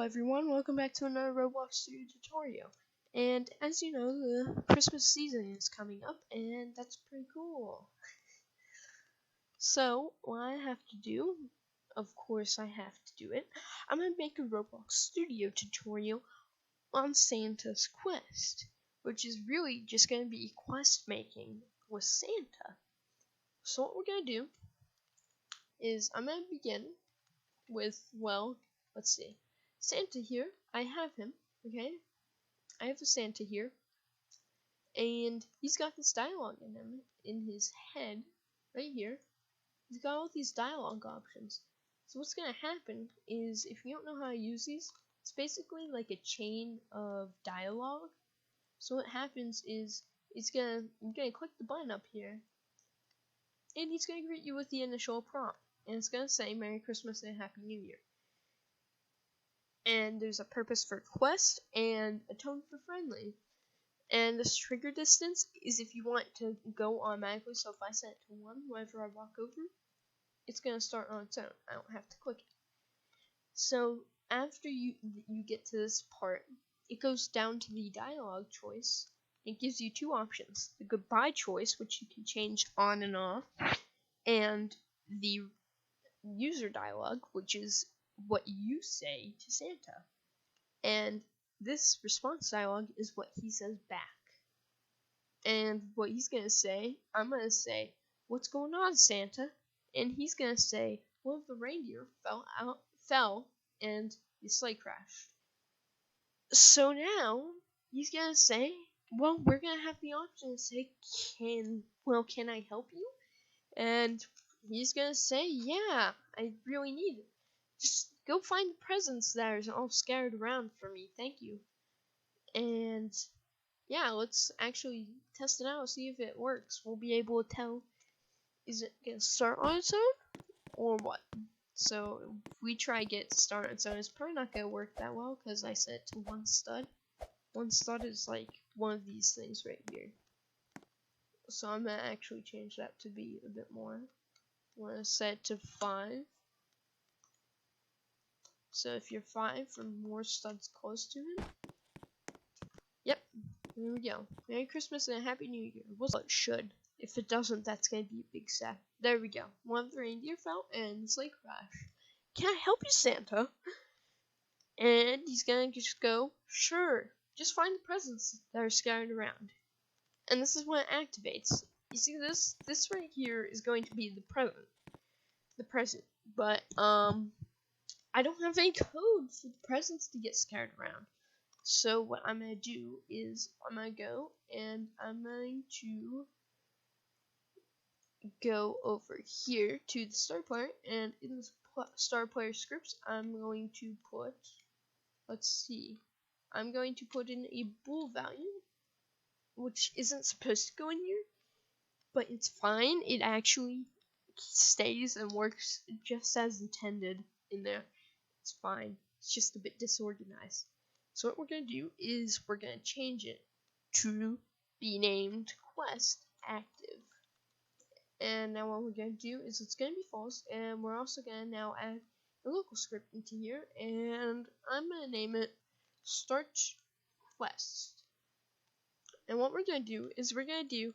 everyone, welcome back to another Roblox Studio tutorial. And as you know, the Christmas season is coming up, and that's pretty cool. So, what I have to do, of course I have to do it, I'm going to make a Roblox Studio tutorial on Santa's quest, which is really just going to be quest making with Santa. So what we're going to do is I'm going to begin with, well, let's see. Santa here, I have him, okay? I have a Santa here, and he's got this dialogue in him, in his head, right here. He's got all these dialogue options. So what's gonna happen is, if you don't know how to use these, it's basically like a chain of dialogue. So what happens is, you're gonna click the button up here, and he's gonna greet you with the initial prompt, and it's gonna say Merry Christmas and Happy New Year. And there's a purpose for quest and a tone for friendly. And this trigger distance is if you want to go automatically. So if I set it to 1 whenever I walk over, it's going to start on its own. I don't have to click it. So after you get to this part, it goes down to the dialogue choice. It gives you two options. The goodbye choice, which you can change on and off, and the user dialogue, which is what you say to Santa. And this response dialogue is what he says back. And what he's gonna say, I'm gonna say, "What's going on, Santa?" And he's gonna say, "One of the reindeer fell and the sleigh crashed." So now he's gonna say, well, we're gonna have the option to say, can I help you? And he's gonna say, yeah, I really need it. Just go find the presents that are all scattered around for me, thank you. And yeah, let's actually test it out, see if it works. We'll be able to tell, is it gonna start on its own or what? So if we try get start on its own, it's probably not gonna work that well because I set it to 1 stud. 1 stud is like one of these things right here. So I'm gonna actually change that to be a bit more. I'm gonna set it to 5. So if you're 5 or more studs close to him. Yep, there we go. Merry Christmas and a Happy New Year. Well, it should. If it doesn't, that's gonna be a big sack. There we go. One of the reindeer fell and the sleigh crashed. Can I help you, Santa? And he's gonna just go, sure. Just find the presents that are scattered around. And this is when it activates. You see this? This right here is going to be the present. The present. But, I don't have any code for the presents to get scattered around. So what I'm going to do is I'm going to go and I'm going to go over here to the star player, and in the star player scripts I'm going to put, let's see, I'm going to put in a bool value, which isn't supposed to go in here, but it's fine. It actually stays and works just as intended in there. It's fine. It's just a bit disorganized. So what we're going to do is we're going to change it to be named quest active. And now what we're going to do is it's going to be false, and we're also going to now add a local script into here, and I'm going to name it start quest. And what we're going to do is we're going to do,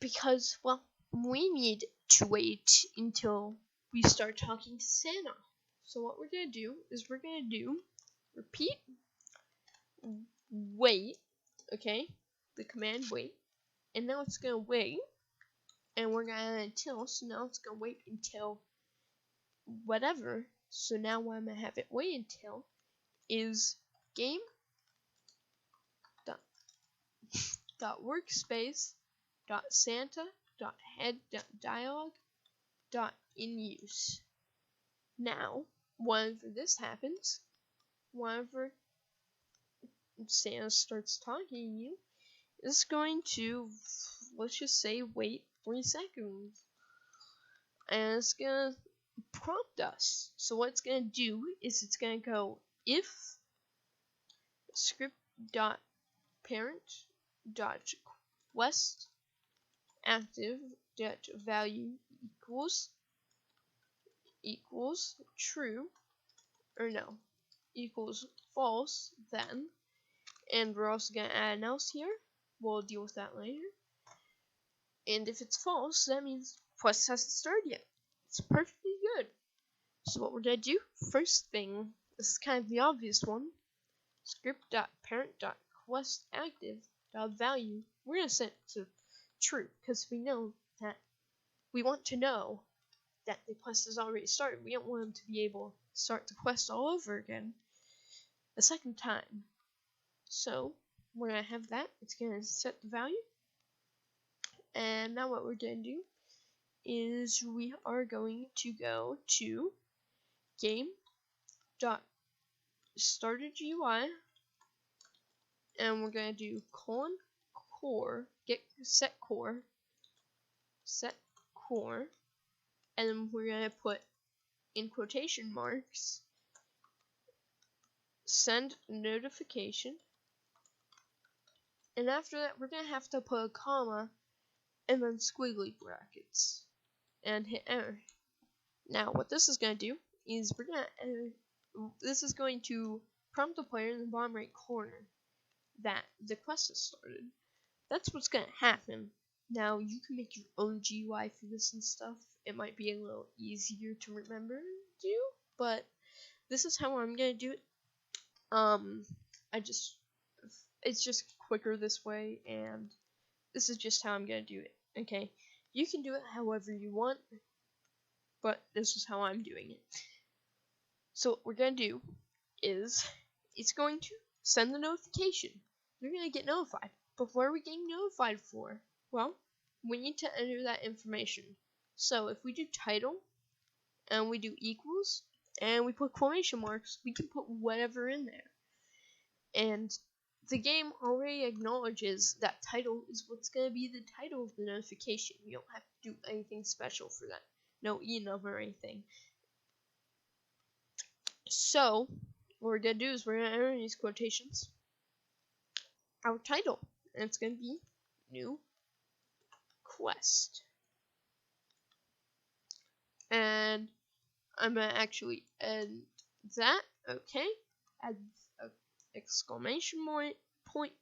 because, well, we need to wait until we start talking to Santa. So what we're going to do is we're going to do repeat wait, okay, the command wait, and now it's going to wait, and we're going to until, so now it's going to wait until whatever. So now what I'm going to have it wait until is game dot workspace dot Santa dot head dot dialogue dot in use. Now whenever this happens, whenever Santa starts talking to you, it's going to, let's just say, wait 40 seconds, and it's gonna prompt us. So what it's gonna do is it's gonna go if script dot parent dot quest active dot value equals true, or no, equals false, then, and we're also gonna add an else here. We'll deal with that later. And if it's false, that means quest hasn't started yet. It's perfectly good. So what we're gonna do, first thing, this is kind of the obvious one. Script.parent.questActive.value. We're gonna set it to true because we know that we want to know that the quest has already started. We don't want them to be able to start the quest all over again a second time. So we're gonna have that. It's gonna set the value. And now what we're gonna do is we are going to go to game.startedGUI, and we're gonna do :core get set core, and then we're gonna put in quotation marks send notification, and after that we're gonna have to put a comma and then squiggly brackets and hit enter. Now what this is going to do is this is going to prompt the player in the bottom right corner that the quest has started. That's what's going to happen. Now you can make your own GUI for this and stuff. It might be a little easier to remember to do, but this is how I'm going to do it. It's just quicker this way, and this is just how I'm going to do it. Okay, you can do it however you want, but this is how I'm doing it. So what we're going to do is it's going to send the notification. You're going to get notified. But what are we getting notified for? Well, we need to enter that information. So if we do title and we do equals and we put quotation marks, we can put whatever in there. And the game already acknowledges that title is what's going to be the title of the notification. You don't have to do anything special for that. No E number or anything. So, what we're going to do is we're going to enter in these quotations our title. And it's going to be new quest. And I'm going to actually end that. Okay. Add an exclamation point.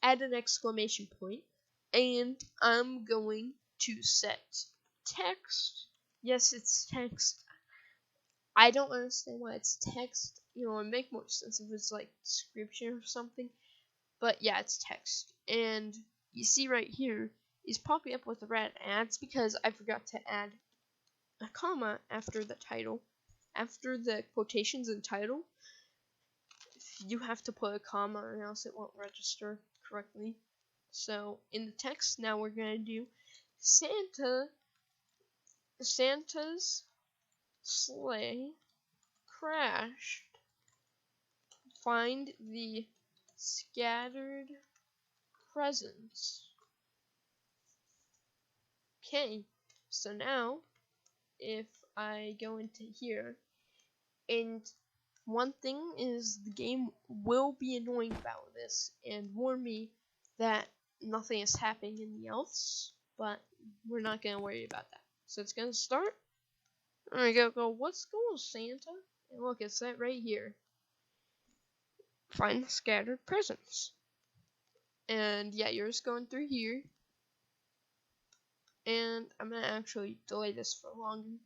Add an exclamation point. And I'm going to set text. Yes, it's text. I don't understand why it's text. You know, it would make more sense if it's like description or something. But yeah, it's text. And you see right here is popping up with the red. And that's because I forgot to add a comma after the title. After the quotations and title, you have to put a comma or else it won't register correctly. So in the text, now we're going to do Santa's sleigh crashed. Find the scattered presents. Okay, so now if I go into here, and one thing is the game will be annoying about this and warn me that nothing is happening in the else, but we're not going to worry about that. So it's going to start. There we go, what's going on, Santa? And look, it's that right here. Find the scattered presents. And yeah, you're just going through here. And I'm going to actually delay this for longer.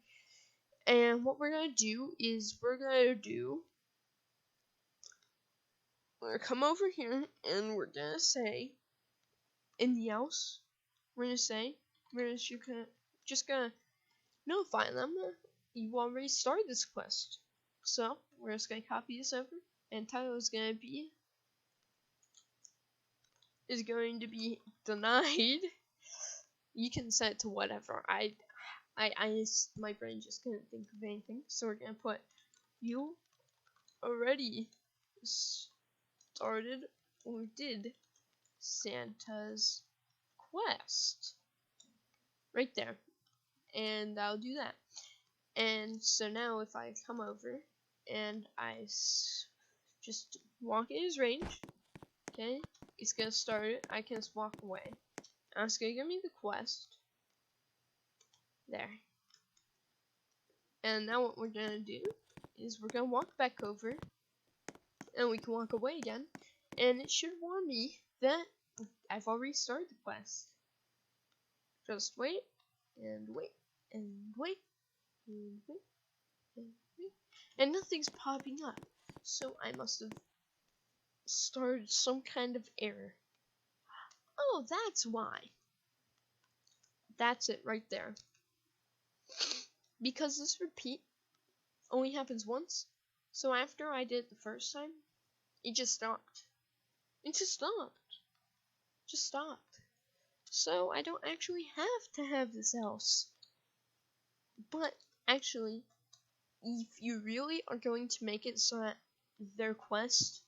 And what we're going to do is we're going to come over here and we're going to say, in the else, we're going to say, just going to notify them that you already started this quest. So we're just going to copy this over, and title is going to be denied. You can set it to whatever. My brain just couldn't think of anything, so we're gonna put you already started or did Santa's quest right there, and I'll do that. And so now if I come over and I just walk in his range, okay, it's gonna start it. I can just walk away. Now it's gonna give me the quest. There. And now what we're gonna do is we're gonna walk back over, and we can walk away again, and it should warn me that I've already started the quest. Just wait, and wait, and wait, and wait, and wait, and nothing's popping up, so I must have started some kind of error. Oh, that's why. That's it right there. Because this repeat only happens once, so after I did it the first time, it just stopped. It just stopped. Just stopped. So I don't actually have to have this else. But actually, if you really are going to make it so that their quest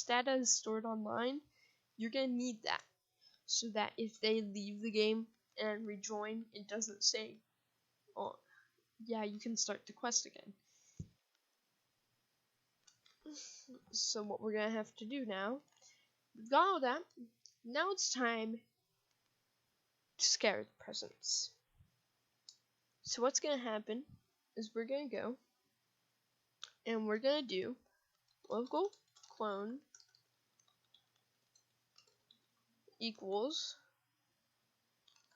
data is stored online, you're gonna need that. So that if they leave the game and rejoin, it doesn't say, oh, yeah, you can start the quest again. So what we're gonna have to do now, we've got all that, now it's time to scare the presents. So what's gonna happen is we're gonna go, and we're gonna do local clone equals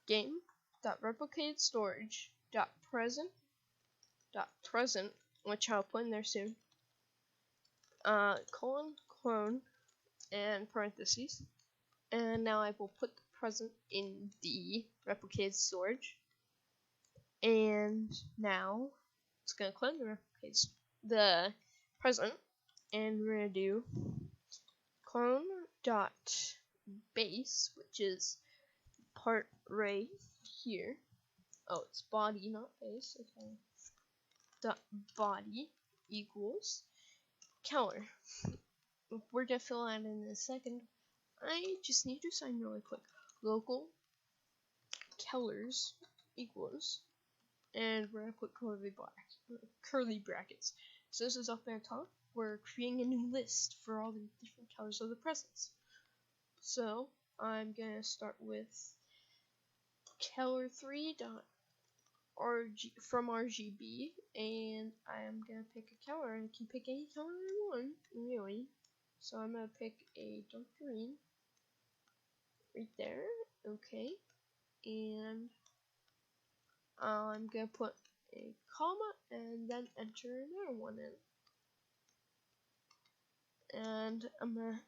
game.replicated storage.present, which I'll put in there soon, clone and parentheses, and now I will put the present in the replicated storage, and now it's gonna clone the present, and we're gonna do clone dot base, which is part right here. Oh, it's body, not base. Okay. Dot body equals color. We're gonna fill that in a second. I just need to sign really quick. Local colors equals, and we're gonna put curly brackets. So this is up there top. We're creating a new list for all the different colors of the presents. So I'm gonna start with color3 dot from RGB, and I'm gonna pick a color. I can pick any color I want, really. So I'm gonna pick a dark green right there. Okay, and I'm gonna put a comma and then enter another one in. And I'm gonna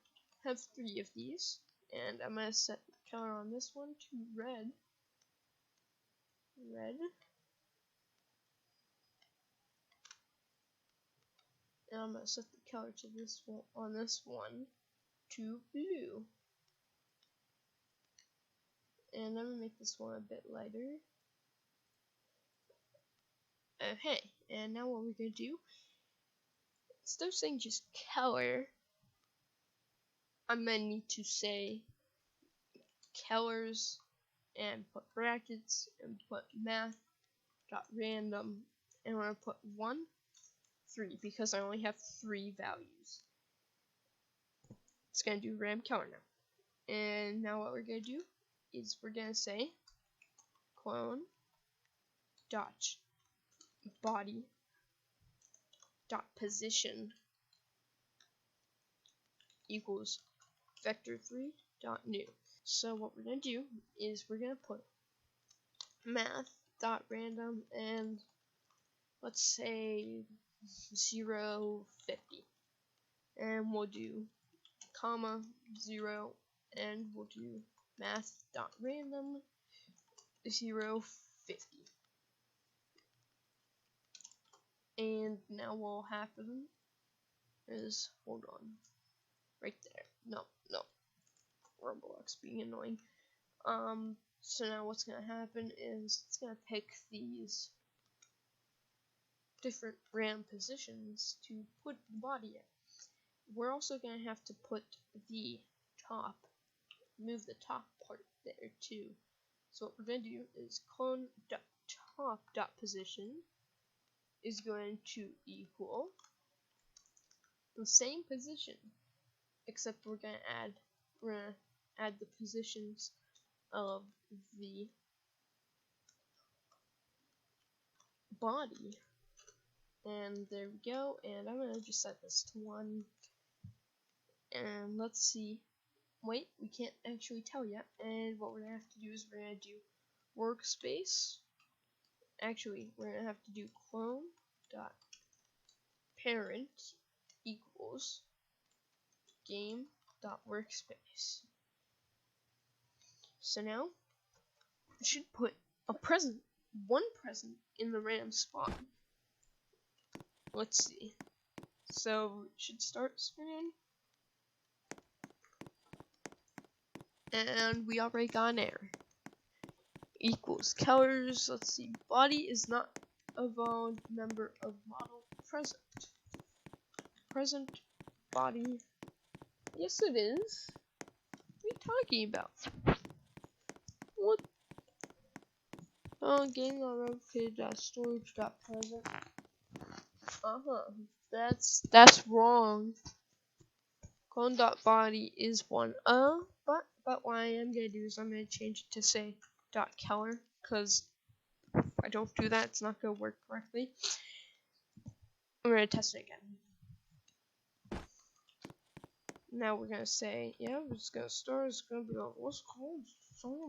have 3 of these, and I'm gonna set the color on this one to red. And I'm gonna set the color to this one on this one to blue. And I'm gonna make this one a bit lighter. Okay, and now what we're gonna do, instead of saying just color, I'm gonna need to say colors and put brackets and put math.random, and I'm gonna put 1, 3 because I only have 3 values. It's gonna do random color now. And now what we're gonna do is we're gonna say clone dot body dot position equals vector3 dot new. So what we're gonna do is we're gonna put math dot random and let's say 0, 50, and we'll do comma 0, and we'll do math dot random 0, 50. And now what will happen is, hold on, right there. No, Roblox being annoying. So now what's gonna happen is it's gonna pick these different random positions to put the body in. We're also gonna have to put the top, move the top part there too. So what we're gonna do is clone dot top dot position is going to equal the same position, except we're gonna add the positions of the body. And there we go. And I'm gonna just set this to 1. And let's see. Wait, we can't actually tell yet. And what we're gonna have to do is we're gonna do workspace. Actually, we're gonna have to do clone dot parent equals game dot workspace. So now we should put a present, one present in the random spot. Let's see. So it should start span. And we already got an error. Equals colors. Let's see. Body is not a valid member of model present. Present body. Yes, it is. What are you talking about? What? Oh, game storage.present. That's wrong. Clone.body is 1. But what I am gonna do is I'm gonna change it to say .color, because if I don't do that, it's not gonna work correctly. I'm gonna test it again. Now we're gonna say, yeah, we're just gonna start. It's gonna be like, what's called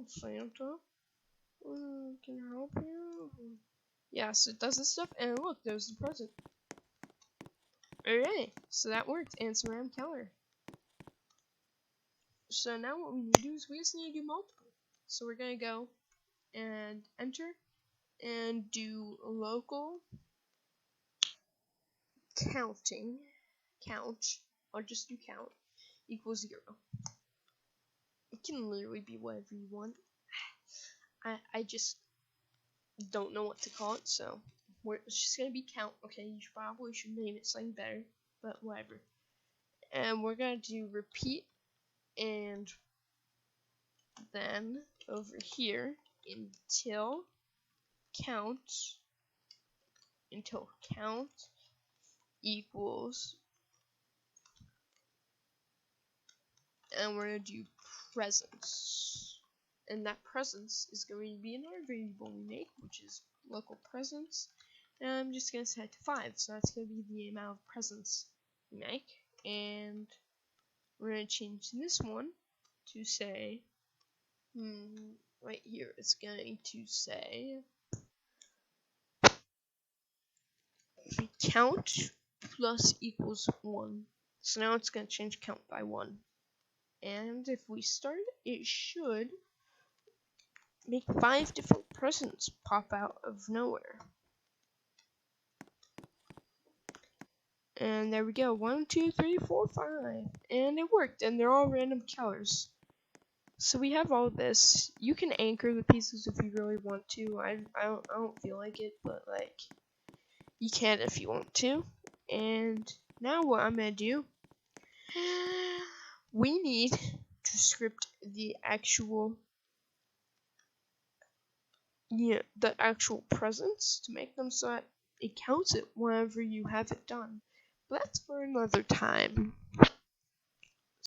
Santa? Can I help you? Yes, it does this stuff, and look, there's the present. Alright, so that worked, and it's random color. So now what we need to do is we just need to do multiple. So we're gonna go and enter and do local counting count. I'll just do count equals 0. It can literally be whatever you want. I just don't know what to call it, so it's just gonna be count. Okay, you probably should name it something better, but whatever. And we're gonna do repeat, and then over here until count equals, and we're gonna do presence, and that presence is going to be another variable we make, which is local presence, and I'm just gonna set it to 5, so that's gonna be the amount of presence we make. And we're gonna change this one to say right here, it's going to say count plus equals 1. So now it's going to change count by 1. And if we start, it should make 5 different presents pop out of nowhere. And there we go. 1, 2, 3, 4, 5. And it worked. And they're all random colors. So we have all this. You can anchor the pieces if you really want to. I don't feel like it, but like you can if you want to. And now what I'm gonna do, we need to script the actual presents to make them so that it counts it whenever you have it done. But that's for another time.